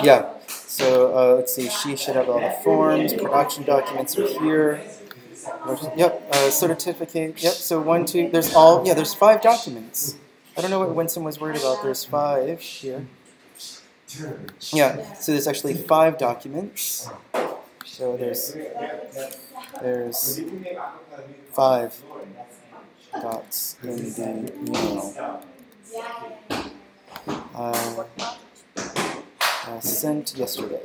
Yeah, so let's see, she should have all the forms, production documents are here. Yep, certificate, yep, so 1, 2, there's 5 documents. I don't know what Winston was worried about, there's 5 here. Yeah, so there's actually 5 documents. So there's 5 dots in the email. Sent yesterday.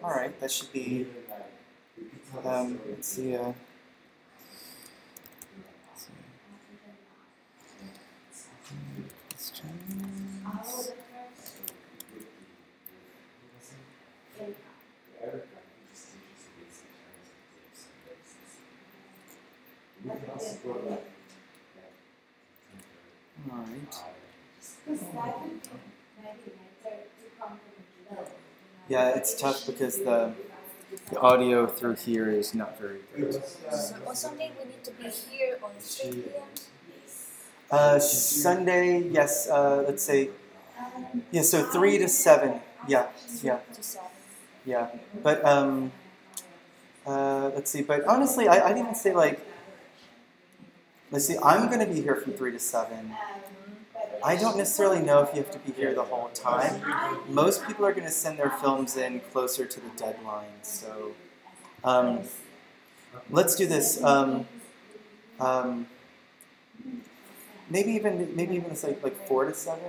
All right, that should be. Let's see. We can also go like, All right. Yeah, it's tough because the audio through here is not very good. So on Sunday we need to be here on 3 p.m. Sunday, yes. Let's say, yeah. So 3 to 7. Yeah, yeah, to 7. yeah. But let's see. But honestly, I'd even say like, let's see. I'm going to be here from 3 to 7. I don't necessarily know if you have to be here the whole time. Most people are going to send their films in closer to the deadline. So let's do this. Maybe even it's like 4 to 7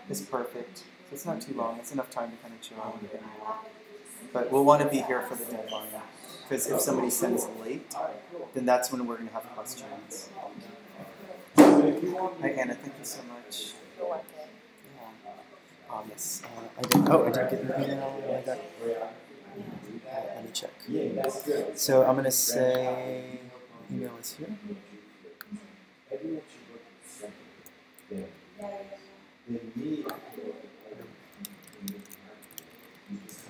is perfect. So it's not too long. It's enough time to kind of chill out. But we'll want to be here for the deadline, because if somebody sends it late, then that's when we're going to have questions. Hi Anna, thank you so much. You're welcome. Yeah. Yes. I did get your email. Let me check. So I'm going to say email is here.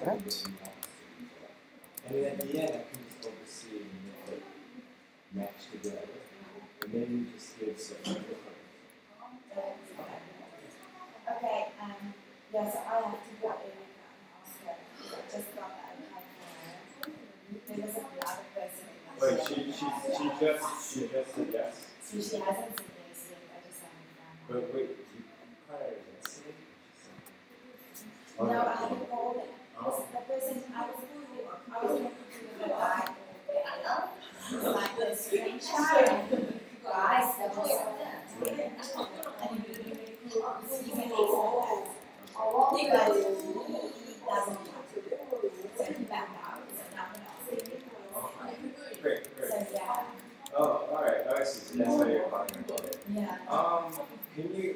Correct. And then at the end, I can just oversee and match together. And then you just give some. Okay, yeah, so I have to go in and ask her. I just got that there was a lot of person. Wait, she just said yes? So she hasn't said yes yet, I just haven't found out. But wait, you called her yesterday? No, I haven't called it. The person I was going to do the guy like the screenshot and guys that was and you can he doesn't have to send him back out, so nothing else. Great. So yeah. Oh, alright, I see. So that's why you're calling her. Yeah. Can you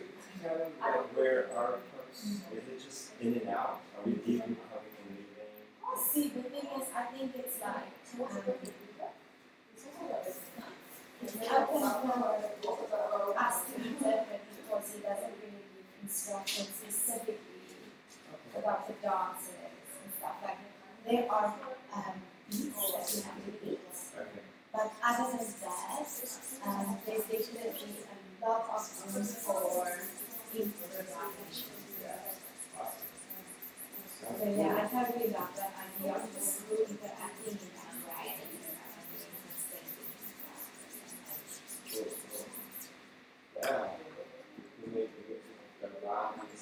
tell me like where our parks, is it just in and out? Are we leaving, coming and leaving? See, the thing is, I think it's like, I can ask him to interpret because he doesn't really give instructions specifically about the dances and stuff. Like, there are beats that you have to beat. Okay. But other than that, there's definitely a lot of room for improvisation. So yeah, I totally love that idea of just interacting in that way. Yeah. We make the lines.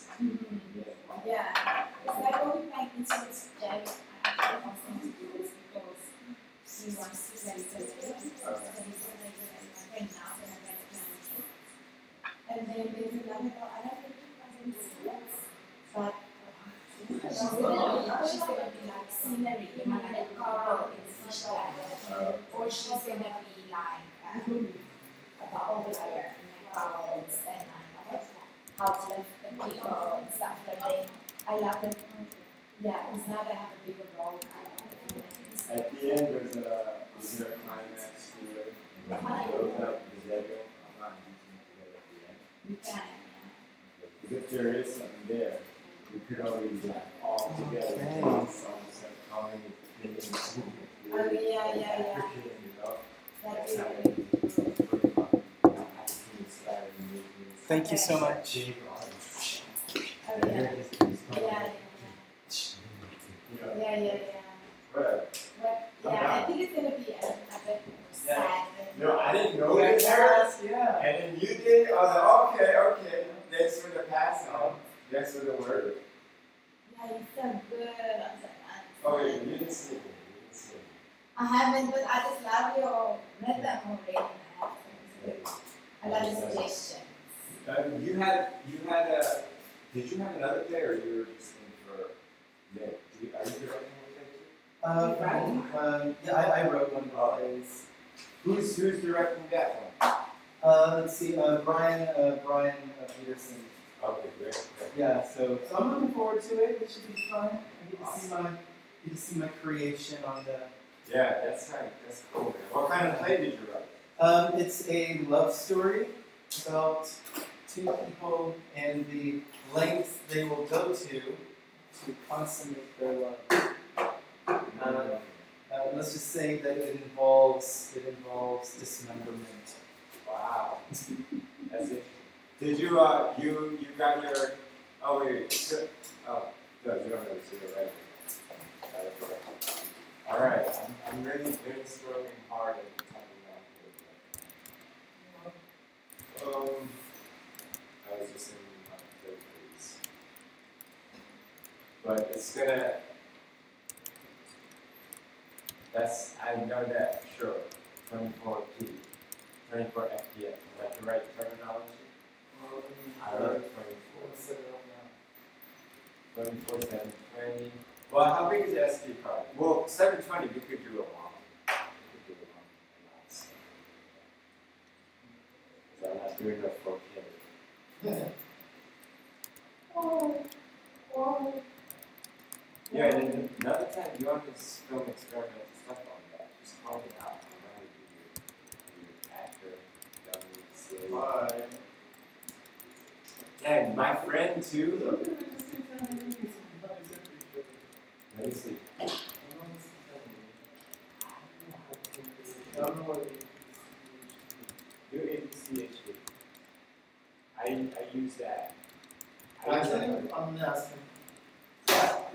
Yeah. It's like when we make instruments today, I actually want them to do this because he wants to play the and then there's another girl, I don't think she has instruments, but she's gonna be like scenery, like a coral in fish tank, or she's gonna be like a bubble layer in the corals and like how to lift the people and stuff like that. I love it. Yeah, it's not gonna have a bigger role. At the end, is there a climax to it? When it goes up, is that good? I'm not using it together at the end. You can, Because if there is something there, we could always like all together. Oh, yeah. That's it. Thank you so much. Oh, yeah. Right. But yeah, I think it's gonna be a bit sad. No, I didn't know that there. Yeah. And then you did. I was like, okay. Thanks for the pass on. Thanks for the word. Yeah, you're so good. I was like, Oh, wait, you didn't see it. I haven't, but I just love your rhythm already. I love the suggestions. You had did you have another play or you were just in for Nick? Are you directing one play too? Yeah, I wrote one of the plays. Who's directing that one? Let's see, Brian Peterson. Okay, great. Yeah, so I'm looking forward to it. It should be fun. I get to see my creation on the. Yeah, that's right. That's cool. What kind of play did you write? It's a love story about two people and the lengths they will go to consummate their love. Let's just say that it involves dismemberment. Wow. That's it. Did you you got your wait, oh no, you don't have a zero, right? All right, I'm really brainstorming hard and typing out here. I was just in my third grade. But it's gonna. I know that, sure. 24P, 24FPF. Is that the right terminology? I wrote 24. 24, 720. Well, how big is the SD card? Well, 720, we could do a long. I'm not doing the 4K. Yeah, and then another time you want to film experimental stuff on that, just call me out. I'm ready to do your actor, and my friend too. Let me see. Do ABCHD. I use that. I'm gonna ask him.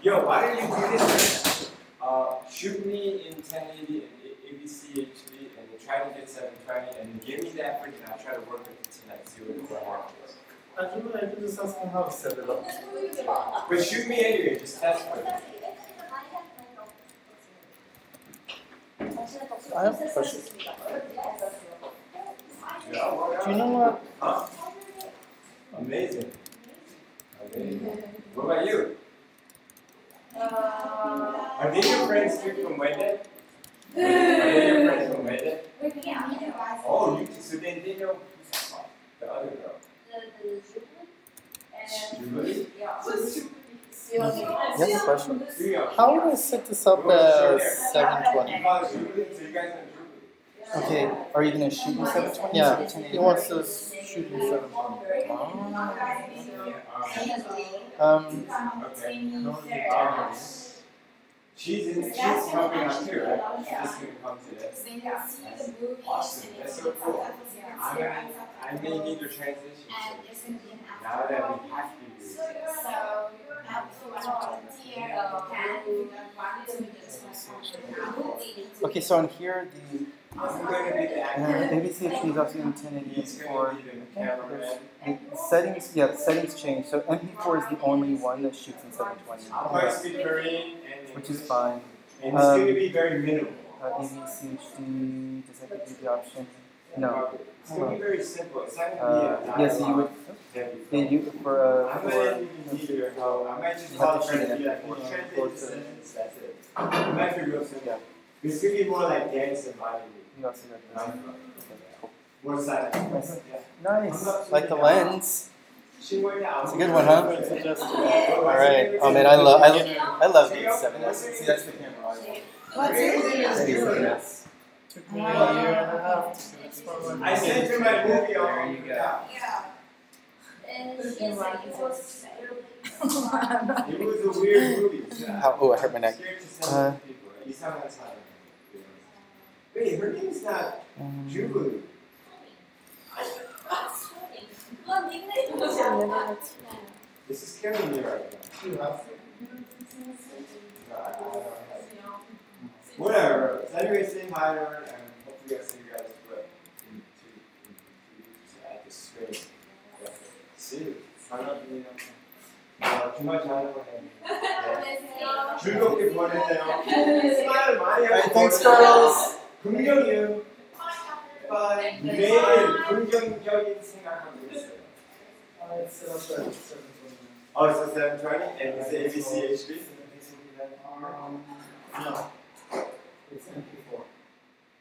Yo, why don't you do this? Shoot me in 1080 and ABCHD and then try to get 720 and then give me that footage and I'll try to work with it tonight, see what it's like. I can just ask him how to set it up. But shoot me anyway, just test for it. I have a question. Do you know what? Huh? Amazing. What about you? Are they your friends too from Wende? Are they your friends from Wende? Oh, so then they know the other girl. Jubilee? You have a question? Yeah. How would I set this up as 720? You call it Jubilee, so you guys know Jubilee. Okay, are you going to shoot in 720? Yeah, he wants to shoot in 720. Okay. She's helping out too, right? She's just going to come today. Awesome. That's so cool. I may need your transition. Now that we have to do it. Okay, so on here, I'm going to be the actor. ABCHD is also in 1080 He's going to be the cameraman. The settings, yeah, the settings change. So MP4 is the only one that shoots in 720. I'll probably speak Korean and which is fine. And it's going to be very minimal. ABCHD, does that give you the option? No. It's going to be very simple. It's not going to be yes, you would. Yeah, you for I might even need your help. I might just call a friend and be like, "Can you translate this sentence?" That's it. It might be real simple. It's going to be more like dance and body movement. More silent. Nice. Like the lens. It's a good one, huh? All right. Oh man, I love the 7S. See, that's the camera I love. Took me a year and a half. I sent you my movie on. There you go. Yeah. And it was It was a weird movie. Oh, I hurt my neck. Wait, her name's not Jubilee. This is killing me right now. Whatever. So anyway, say hi to her and hopefully I see you guys at the screen. See you. 정말 잘하는 거예요. 즐겁게 보내세요. 스마일 많이 하고. Thanks, girls. 긍정이에요. 매일 긍정적인 생각하고 있어요. It's 720. Oh, it's a 720 and it's ABCHD? No. It's MP4.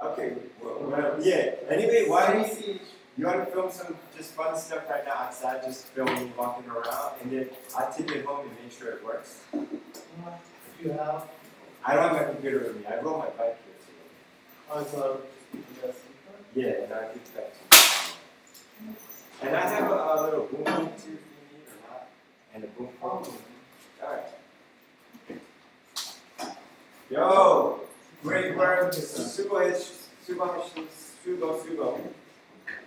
Okay, well, whatever. Yeah. Anyway, why do you see? You want to film some just fun stuff right now outside, just filming, walking around, and then I'll take it home and make sure it works. You have? I don't have my computer with me. I rode my bike here. Oh, so Yeah, and I think that's. And I have a little boom too, if you need or not, and a boom phone. Alright. Yo! Great work, Sugo.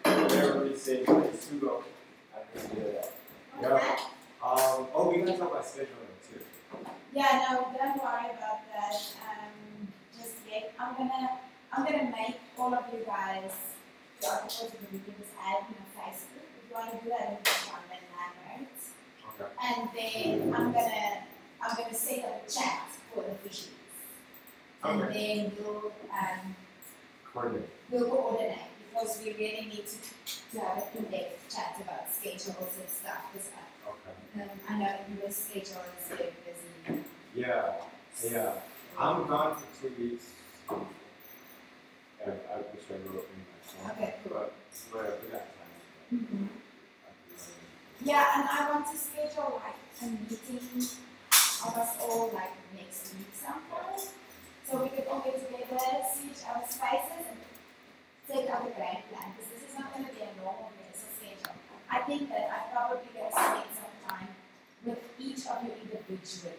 Whatever we say, Sugo. I can do that. Yeah. Oh, we can talk about scheduling too. Yeah, no, don't worry about that. Just yet. I'm gonna make all of you guys the articles of the week just add in a Facebook. If you want to do that, in just one then right? Okay. And then I'm gonna set up a chat for the fisheries. And then we'll coordinate because we really need to have an in-depth chat about schedules and stuff. Okay. I know your schedule is very busy. Yeah. I'm gone for 2 weeks. I wish I wrote in my song. Okay, cool. But whatever, we got time. Yeah, and I want to schedule like a meeting of us all like next week sometime. So we could all get together, see each other's faces and take out a grand plan because this is not going to be a normal rehearsal schedule. I think that I'm probably going to spend some time with each of you individually.